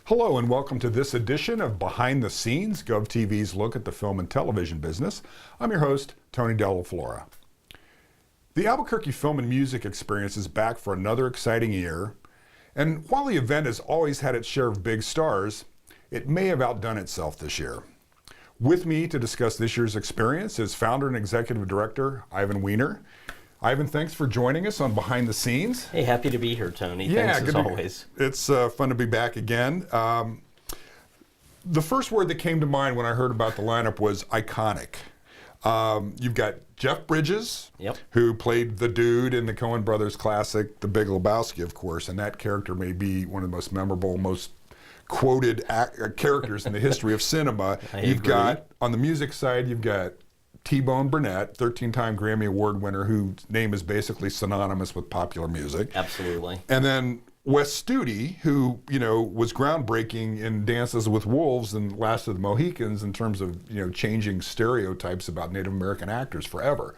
Hello and welcome to this edition of Behind the Scenes, GOV-TV's look at the film and television business. I'm your host, Tony Della Flora. The Albuquerque Film and Music Experience is back for another exciting year, and while the event has always had its share of big stars, it may have outdone itself this year. With me to discuss this year's experience is founder and executive director Ivan Weiner. Ivan, thanks for joining us on Behind the Scenes. Hey, happy to be here, Tony. Thanks as always. It's fun to be back again. The first word that came to mind when I heard about the lineup was iconic. You've got Jeff Bridges, who played the dude in the Coen Brothers classic, The Big Lebowski, of course, and that character may be one of the most memorable, most quoted characters in the history of cinema. You've got, on the music side, you've got T-Bone Burnett, 13-time Grammy Award winner, whose name is basically synonymous with popular music. Absolutely. And then Wes Studi, who, was groundbreaking in Dances with Wolves and Last of the Mohicans in terms of, changing stereotypes about Native American actors forever.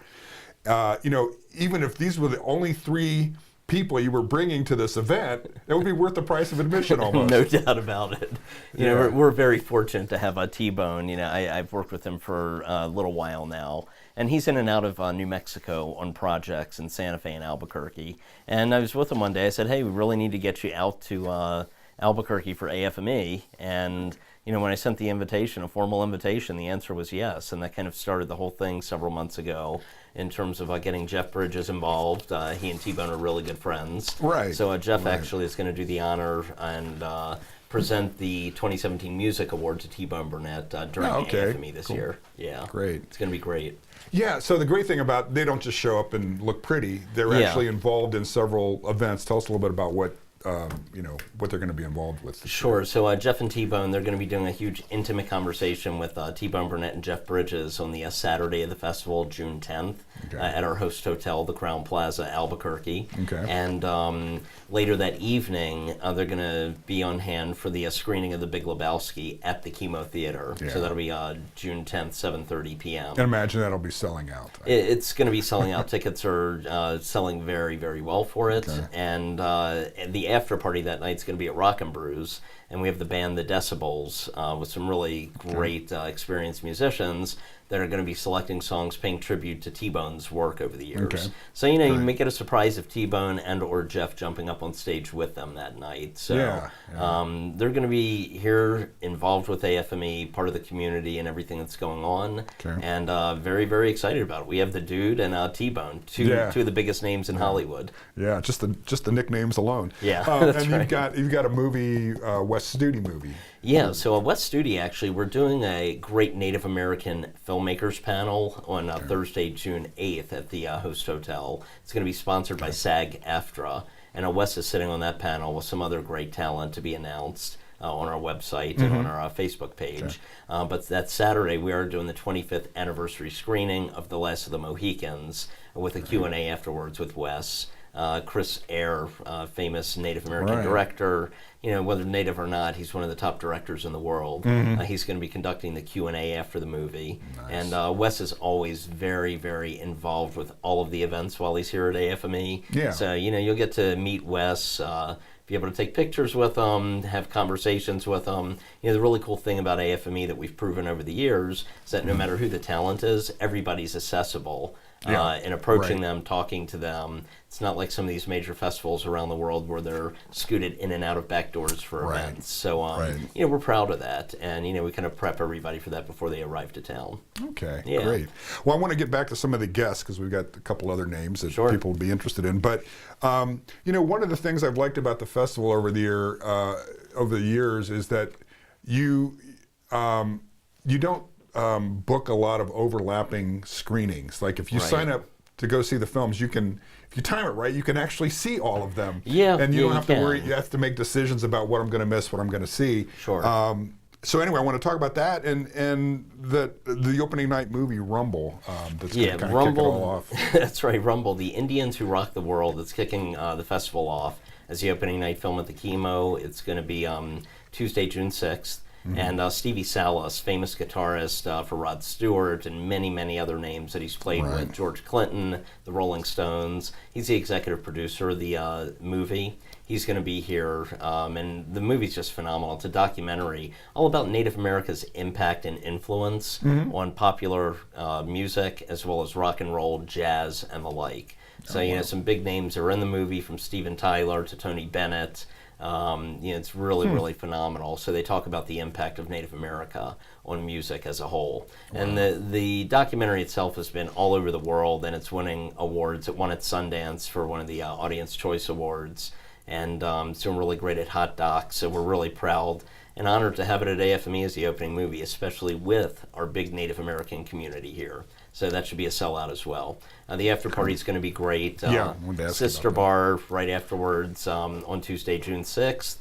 Even if these were the only three people you were bringing to this event, it would be worth the price of admission almost. No doubt about it. We're very fortunate to have T-Bone. I've worked with him for a little while now, and he's in and out of New Mexico on projects in Santa Fe and Albuquerque. And I was with him one day. I said, hey, we really need to get you out to Albuquerque for AFME. And when I sent the invitation, a formal invitation, the answer was yes. And that kind of started the whole thing several months ago in terms of getting Jeff Bridges involved. He and T-Bone are really good friends. Right. So Jeff actually is going to do the honor and present the 2017 Music Award to T-Bone Burnett during AFME this year. Yeah. Great. It's going to be great. Yeah, so the great thing about, they don't just show up and look pretty. They're actually involved in several events. Tell us a little bit about what they're going to be involved with. Sure. So Jeff and T-Bone, they're going to be doing a huge intimate conversation with T-Bone Burnett and Jeff Bridges on the Saturday of the festival, June 10th, at our host hotel, the Crown Plaza, Albuquerque. Okay. And later that evening, they're going to be on hand for the screening of The Big Lebowski at the Chemo Theater. Yeah. So that'll be June 10th, 7:30 p.m. And imagine that'll be selling out. It's going to be selling out. Tickets are selling very, very well for it. Okay. And the after party that night is going to be at Rock and Brews, and we have the band The Decibels with some really great experienced musicians that are going to be selecting songs paying tribute to T-Bone's work over the years. Okay. So, you may get a surprise of T-Bone and or Jeff jumping up on stage with them that night. So they're going to be here involved with AFME, part of the community and everything that's going on, and very, very excited about it. We have the dude and T-Bone, two of the biggest names in Hollywood. Yeah, just the nicknames alone. Yeah, that's and you've got a movie, Wes Studi movie. Yeah, so Wes Studi, actually, we're doing a great Native American filmmakers panel on Thursday, June 8th at the host hotel. It's going to be sponsored by SAG-AFTRA, and Wes is sitting on that panel with some other great talent to be announced on our website and on our Facebook page. But that Saturday, we are doing the 25th anniversary screening of The Last of the Mohicans with a Q&A afterwards with Wes. Chris Eyre, famous Native American director, whether native or not, he's one of the top directors in the world. He's going to be conducting the Q&A after the movie. Nice. And Wes is always very, very involved with all of the events while he's here at AFME. Yeah. So, you'll get to meet Wes, be able to take pictures with him, have conversations with him. The really cool thing about AFME that we've proven over the years is that no matter who the talent is, everybody's accessible. In approaching them, talking to them. It's not like some of these major festivals around the world where they're scooted in and out of back doors for events. So, we're proud of that. And, we kind of prep everybody for that before they arrive to town. Okay, great. Well, I want to get back to some of the guests because we've got a couple other names that people would be interested in. But, one of the things I've liked about the festival over the years is that you don't book a lot of overlapping screenings. Like if you sign up to go see the films, you can, if you time it right, you can actually see all of them. Yeah, and you don't have to worry. You have to make decisions about what I'm going to miss, what I'm going to see. Sure. So anyway, I want to talk about that and the opening night movie Rumble. That's going to kind of kick it all off. That's right, Rumble, the Indians Who Rock the World. That's kicking the festival off as the opening night film at the Chemo. It's going to be Tuesday, June 6th. And Stevie Salas, famous guitarist for Rod Stewart and many, many other names that he's played with, George Clinton, the Rolling Stones. He's the executive producer of the movie. He's going to be here, and the movie's just phenomenal. It's a documentary all about Native America's impact and influence on popular music, as well as rock and roll, jazz, and the like. So, you know, some big names are in the movie, from Steven Tyler to Tony Bennett. You know, it's really, really phenomenal. So they talk about the impact of Native America on music as a whole. And the documentary itself has been all over the world, and it's winning awards. It won at Sundance for one of the Audience Choice Awards. And it's doing really great at Hot Docs, so we're really proud and honored to have it at AFME as the opening movie, especially with our big Native American community here. So that should be a sellout as well. The after party is going to be great. Sister Bar right afterwards on Tuesday, June 6th.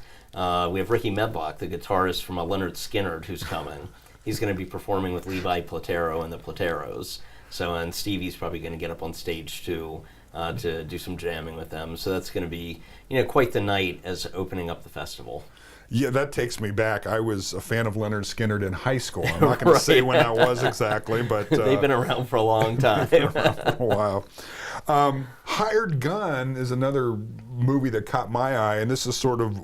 We have Ricky Medlock, the guitarist from Leonard Skinner, who's coming. He's going to be performing with Levi Platero and the Plateros. So, and Stevie's probably going to get up on stage too to do some jamming with them. So that's going to be, you know, quite the night as opening up the festival. Yeah, that takes me back. I was a fan of Leonard Skinner in high school. I'm not going to say when that was exactly, but they've been around for a long time. For a while. Hired Gun is another movie that caught my eye, and this is sort of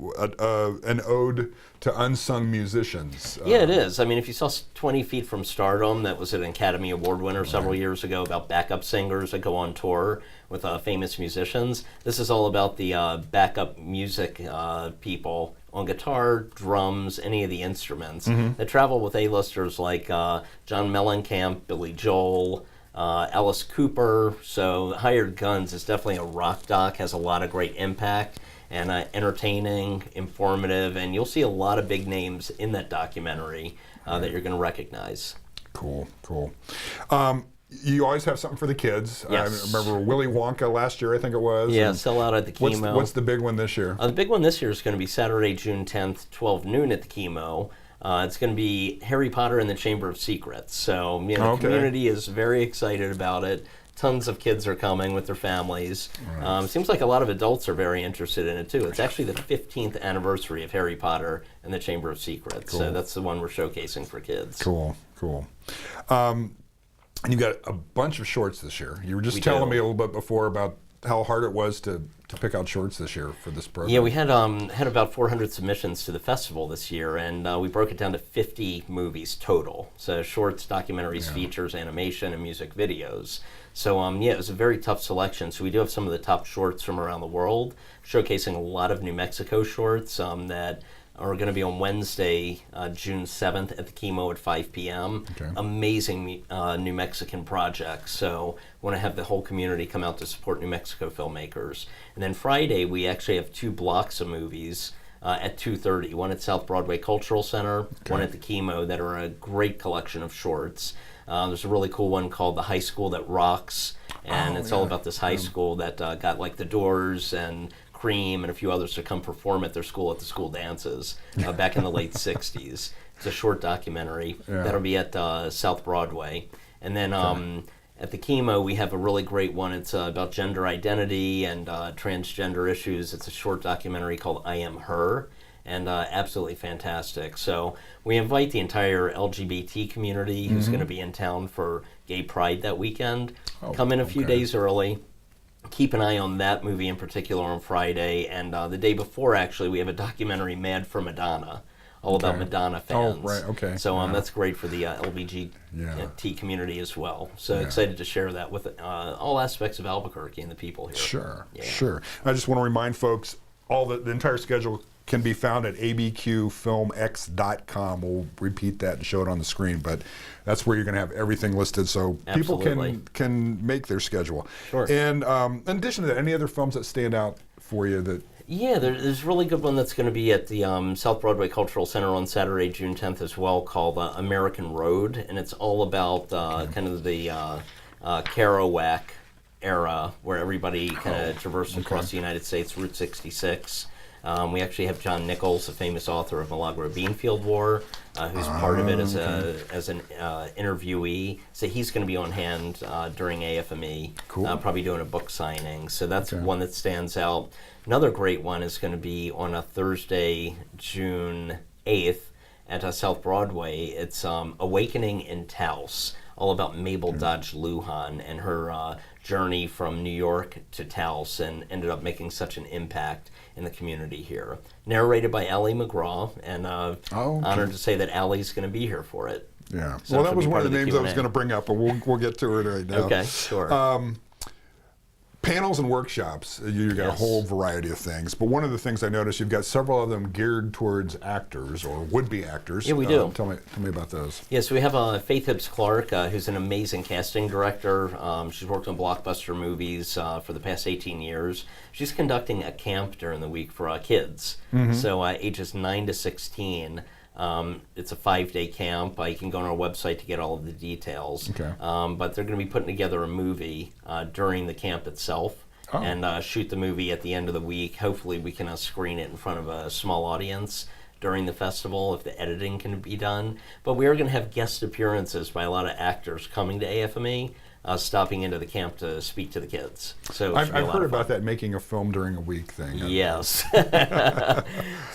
an ode to unsung musicians. Yeah, it is. I mean, if you saw 20 Feet from Stardom, that was an Academy Award winner several years ago, about backup singers that go on tour with famous musicians. This is all about the backup music people on guitar, drums, any of the instruments that travel with A-listers like John Mellencamp, Billy Joel, Alice Cooper. So Hired Guns is definitely a rock doc, has a lot of great impact, and entertaining, informative, and you'll see a lot of big names in that documentary that you're going to recognize. Cool. You always have something for the kids. Yes. I remember Willy Wonka last year, I think it was. Yeah, sell out at the Chemo. What's the big one this year? The big one this year is going to be Saturday, June 10th, 12 noon at the Chemo. It's going to be Harry Potter and the Chamber of Secrets. So, you know, the community is very excited about it. Tons of kids are coming with their families. Seems like a lot of adults are very interested in it, too. It's actually the 15th anniversary of Harry Potter and the Chamber of Secrets. So that's the one we're showcasing for kids. Cool. And you got a bunch of shorts this year. You were just telling me a little bit before about how hard it was to pick out shorts this year for this program. Yeah, we had about 400 submissions to the festival this year, and we broke it down to 50 movies total. So shorts, documentaries, features, animation, and music videos. So yeah, it was a very tough selection. So we do have some of the top shorts from around the world, showcasing a lot of New Mexico shorts that are going to be on Wednesday, June 7th at the Chemo at 5 p.m. Amazing New Mexican projects. So we want to have the whole community come out to support New Mexico filmmakers. And then Friday, we actually have 2 blocks of movies at 2:30. One at South Broadway Cultural Center, one at the Chemo, that are a great collection of shorts. There's a really cool one called The High School That Rocks, and it's all about this high school that got like the Doors and Cream and a few others to come perform at their school at the school dances back in the late 60s. It's a short documentary that'll be at South Broadway. And then at the Chemo, we have a really great one. It's about gender identity and transgender issues. It's a short documentary called I Am Her, and absolutely fantastic. So we invite the entire LGBT community who's going to be in town for Gay Pride that weekend. Come in a few days early. Keep an eye on that movie in particular on Friday, and the day before, actually, we have a documentary, Mad for Madonna, all about Madonna fans. So that's great for the LGBT community as well. So excited to share that with all aspects of Albuquerque and the people here. Sure. I just want to remind folks, the entire schedule can be found at abqfilmx.com. We'll repeat that and show it on the screen, but that's where you're going to have everything listed so people can make their schedule. And in addition to that, any other films that stand out for you that... Yeah, there's a really good one that's going to be at the South Broadway Cultural Center on Saturday, June 10th as well, called American Road, and it's all about kind of the Kerouac era where everybody kind of traversed across the United States, Route 66. We actually have John Nichols, a famous author of Milagro Beanfield War, who's part of it as an interviewee. So he's going to be on hand during AFME, probably doing a book signing. So that's one that stands out. Another great one is going to be on a Thursday, June 8th at South Broadway. It's Awakening in Taos, all about Mabel Dodge Lujan and her journey from New York to Taos, and ended up making such an impact in the community here. Narrated by Allie McGraw, and honored to say that Allie's going to be here for it. Yeah. So well, that was one of the names Q&A. I was going to bring up, but we'll get to it right now. Okay, sure. Panels and workshops, you got a whole variety of things, but one of the things I noticed, you've got several of them geared towards actors or would-be actors. Yeah, we do. Tell me about those. Yeah, so we have Faith Hibbs Clark, who's an amazing casting director. She's worked on blockbuster movies for the past 18 years. She's conducting a camp during the week for kids, so ages 9 to 16. It's a 5-day camp. You can go on our website to get all of the details. Okay. But they're going to be putting together a movie during the camp itself and shoot the movie at the end of the week. Hopefully we can screen it in front of a small audience during the festival if the editing can be done. But we are going to have guest appearances by a lot of actors coming to AFME. Stopping into the camp to speak to the kids. So I've heard about that making a film during a week thing. Yes.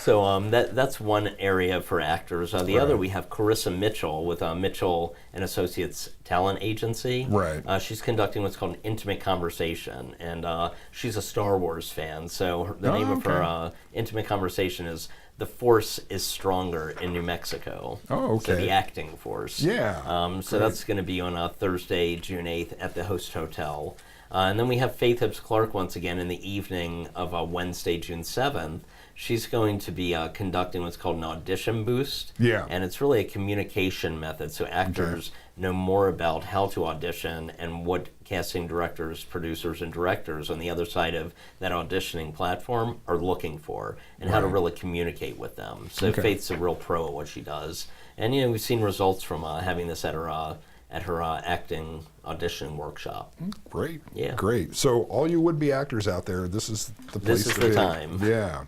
So that's one area for actors. The other, we have Carissa Mitchell with Mitchell and Associates Talent Agency. Right. She's conducting what's called an intimate conversation, and she's a Star Wars fan. So the name of her intimate conversation is "The Force is Stronger in New Mexico." Oh, okay. So the acting force. Yeah. So that's going to be on Thursday, June 8th at the host hotel. And then we have Faith Hibbs Clark once again in the evening of Wednesday, June 7th. She's going to be conducting what's called an audition boost. Yeah. And it's really a communication method, so actors know more about how to audition and what casting directors, producers, and directors on the other side of that auditioning platform are looking for, and how to really communicate with them. So Faith's a real pro at what she does. And, we've seen results from having this at her acting audition workshop. Great. Yeah. Great. So all you would-be actors out there, this is the place This is to the be. time. Yeah.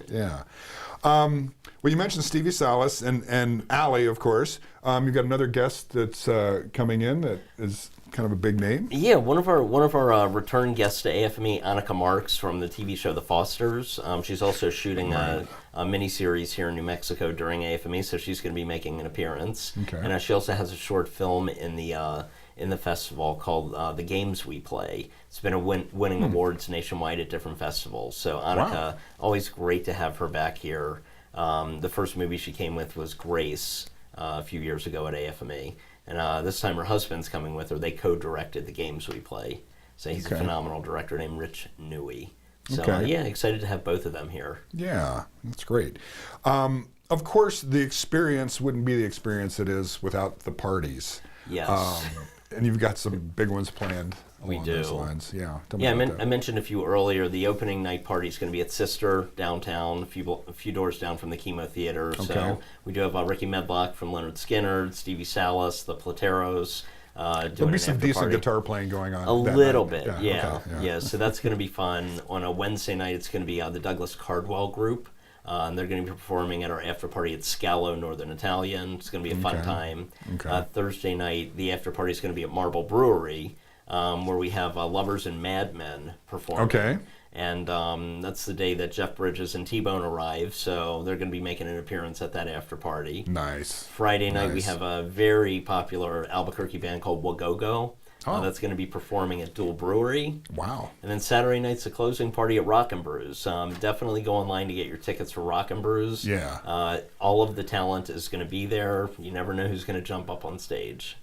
Well, you mentioned Stevie Salas and Allie, of course. You've got another guest that's coming in that is kind of a big name. Yeah, one of our return guests to AFME, Annika Marks from the TV show The Fosters. She's also shooting a miniseries here in New Mexico during AFME, so she's going to be making an appearance. Okay. And she also has a short film in the festival called The Games We Play. It's been winning awards nationwide at different festivals. So Annika, always great to have her back here. The first movie she came with was Grace a few years ago at AFME. And this time her husband's coming with her. They co-directed The Games We Play. So he's a phenomenal director named Rich Newey. So excited to have both of them here. Yeah, that's great. Of course, the experience wouldn't be the experience it is without the parties. Yes. And you've got some big ones planned along those do. lines. Yeah. I mentioned a few earlier. The opening night party is going to be at Sister downtown, a few doors down from the Chemo Theater. Okay. So we do have Ricky Medlock from Leonard Skinner, Stevie Salas, the Plateros. There'll be some decent guitar playing going on. A little bit, yeah. Yeah, so that's going to be fun. On a Wednesday night, it's going to be the Douglas Cardwell Group. And they're going to be performing at our after party at Scalo Northern Italian. It's going to be a fun time. Okay. Thursday night, the after party is going to be at Marble Brewery, where we have Lovers and Madmen performing. Okay. And that's the day that Jeff Bridges and T-Bone arrive, so they're going to be making an appearance at that after party. Nice. Friday night, we have a very popular Albuquerque band called Wagogo. That's going to be performing at Dual Brewery. Wow. And then Saturday night's the closing party at Rockin' Brews. Definitely go online to get your tickets for Rockin' Brews. Yeah. All of the talent is going to be there. You never know who's going to jump up on stage.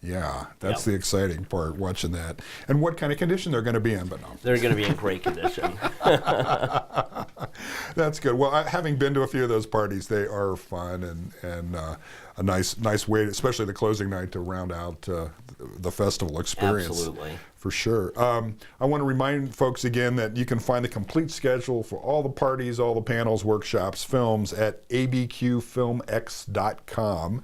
Yeah, that's the exciting part, watching that. And what kind of condition they're going to be in, but no. They're going to be in great condition. That's good. Well, having been to a few of those parties, they are fun and a nice way, especially the closing night, to round out the festival experience. Absolutely. For sure. I want to remind folks again that you can find the complete schedule for all the parties, all the panels, workshops, films at abqfilmx.com.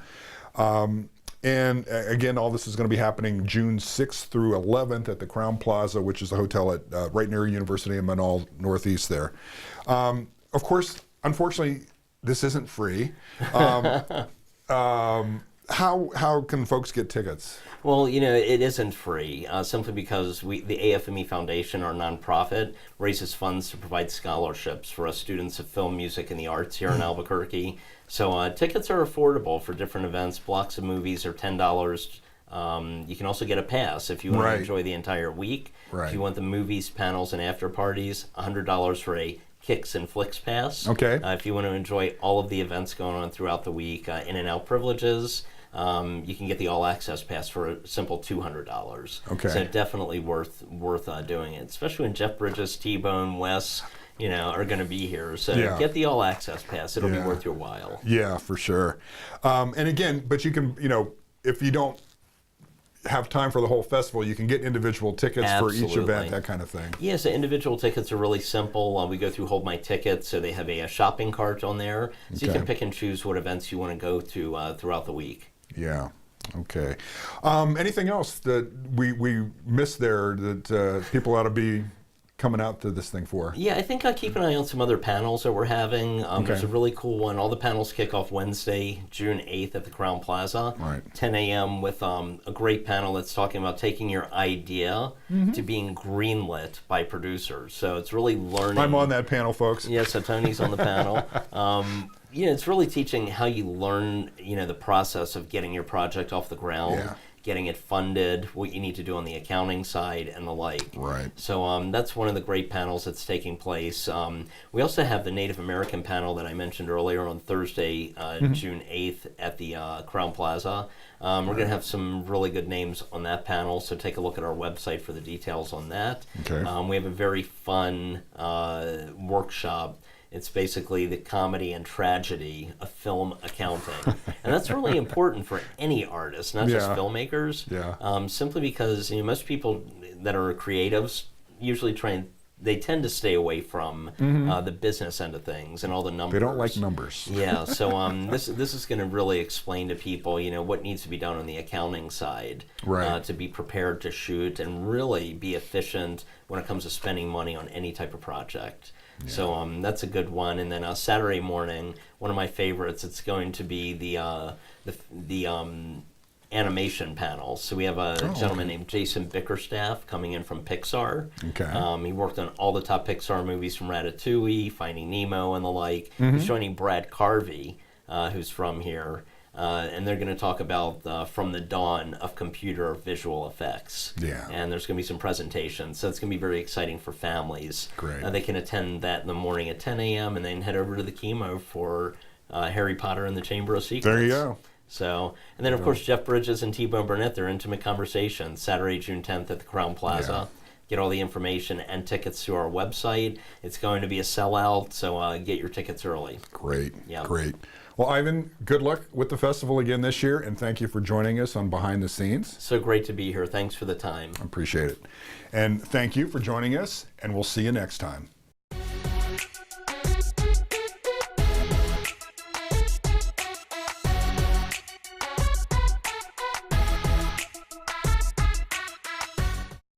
And again, all this is going to be happening June 6th through 11th at the Crown Plaza, which is a hotel at right near University of Manal Northeast there. Of course, unfortunately, this isn't free. how can folks get tickets? Well, you know, it isn't free, simply because the AFME Foundation, our nonprofit, raises funds to provide scholarships for us students of film, music, and the arts here in Albuquerque. So tickets are affordable for different events. Blocks of movies are $10. You can also get a pass if you want to enjoy the entire week. If you want the movies, panels, and after parties, $100 for a Kicks and Flicks pass. Okay. If you want to enjoy all of the events going on throughout the week, in and out privileges, you can get the all access pass for a simple $200. Okay. So definitely worth doing it, especially when Jeff Bridges, T-Bone, Wes, you know, are going to be here. So get the all access pass. It'll be worth your while. Yeah, for sure. And again, but you can, you know, if you don't have time for the whole festival, you can get individual tickets for each event, that kind of thing. Yeah, so individual tickets are really simple. We go through Hold My Ticket, so they have a shopping cart on there, so you can pick and choose what events you want to go to throughout the week. Yeah. Okay. Anything else that we missed there that people ought to be coming out to this thing for? Yeah, I think keep an eye on some other panels that we're having. There's a really cool one. All the panels kick off Wednesday, June 8th at the Crown Plaza, 10 a.m. with a great panel that's talking about taking your idea to being greenlit by producers. So it's really learning. I'm on that panel, folks. Yeah, so Tony's on the panel. You know, it's really teaching how you learn, you know, the process of getting your project off the ground. Getting it funded, what you need to do on the accounting side, and the like. So that's one of the great panels that's taking place. We also have the Native American panel that I mentioned earlier on Thursday, June 8th at the Crown Plaza. We're going to have some really good names on that panel, so take a look at our website for the details on that. We have a very fun workshop. It's basically the comedy and tragedy of film accounting. And that's really important for any artist, not just filmmakers. Simply because, you know, most people that are creatives usually they tend to stay away from the business end of things and all the numbers. They don't like numbers. So this is going to really explain to people, you know, what needs to be done on the accounting side to be prepared to shoot and really be efficient when it comes to spending money on any type of project. So that's a good one. And then Saturday morning, one of my favorites, it's going to be the animation panel. So we have a gentleman named Jason Bickerstaff coming in from Pixar. He worked on all the top Pixar movies from Ratatouille, Finding Nemo, and the like. He's joining Brad Carvey, who's from here. And they're going to talk about From the Dawn of Computer Visual Effects. And there's going to be some presentations. So it's going to be very exciting for families. They can attend that in the morning at 10 a.m. and then head over to the Chemo for Harry Potter and the Chamber of Secrets. There you go. So, and then of course Jeff Bridges and T-Bone Burnett, their intimate conversations, Saturday, June 10th at the Crown Plaza. Get all the information and tickets through our website. It's going to be a sellout, so get your tickets early. Great. Well, Ivan, good luck with the festival again this year, and thank you for joining us on Behind the Scenes. So great to be here. Thanks for the time. I appreciate it. And thank you for joining us, and we'll see you next time.